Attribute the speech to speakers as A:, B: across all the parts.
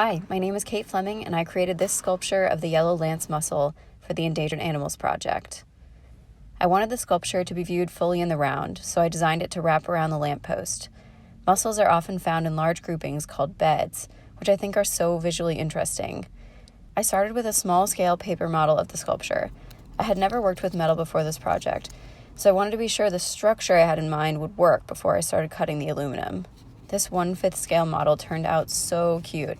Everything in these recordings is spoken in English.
A: Hi, my name is Kate Fleming, and I created this sculpture of the yellow lance mussel for the Endangered Animals Project. I wanted the sculpture to be viewed fully in the round, so I designed it to wrap around the lamppost. Mussels are often found in large groupings called beds, which I think are so visually interesting. I started with a small-scale paper model of the sculpture. I had never worked with metal before this project, so I wanted to be sure the structure I had in mind would work before I started cutting the aluminum. This 1/5 scale model turned out so cute.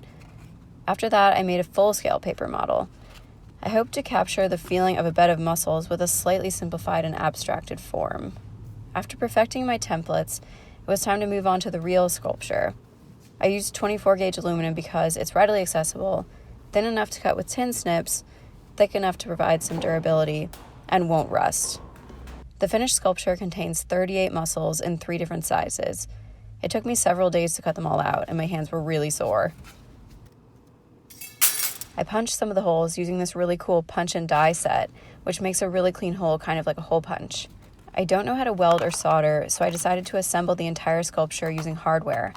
A: After that, I made a full-scale paper model. I hoped to capture the feeling of a bed of mussels with a slightly simplified and abstracted form. After perfecting my templates, it was time to move on to the real sculpture. I used 24-gauge aluminum because it's readily accessible, thin enough to cut with tin snips, thick enough to provide some durability, and won't rust. The finished sculpture contains 38 mussels in 3 different sizes. It took me several days to cut them all out, and my hands were really sore. I punched some of the holes using this really cool punch and die set, which makes a really clean hole, kind of like a hole punch. I don't know how to weld or solder, so I decided to assemble the entire sculpture using hardware.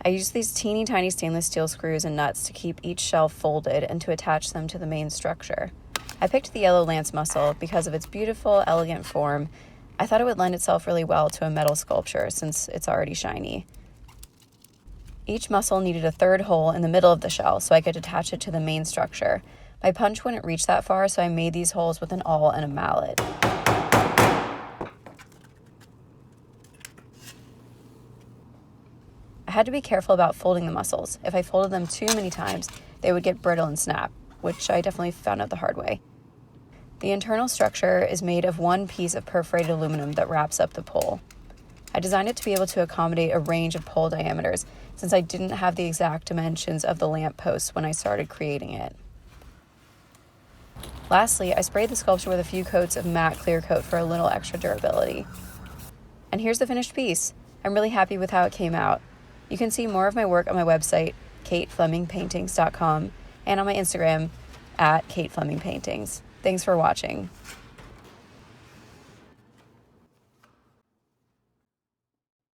A: I used these teeny tiny stainless steel screws and nuts to keep each shelf folded and to attach them to the main structure. I picked the yellow lance mussel because of its beautiful, elegant form. I thought it would lend itself really well to a metal sculpture since it's already shiny. Each mussel needed a third hole in the middle of the shell so I could attach it to the main structure. My punch wouldn't reach that far, so I made these holes with an awl and a mallet. I had to be careful about folding the mussels. If I folded them too many times, they would get brittle and snap, which I definitely found out the hard way. The internal structure is made of one piece of perforated aluminum that wraps up the pole. I designed it to be able to accommodate a range of pole diameters since I didn't have the exact dimensions of the lamp posts when I started creating it. Lastly, I sprayed the sculpture with a few coats of matte clear coat for a little extra durability. And here's the finished piece. I'm really happy with how it came out. You can see more of my work on my website, kateflemingpaintings.com, and on my Instagram, @kateflemingpaintings. Thanks for watching.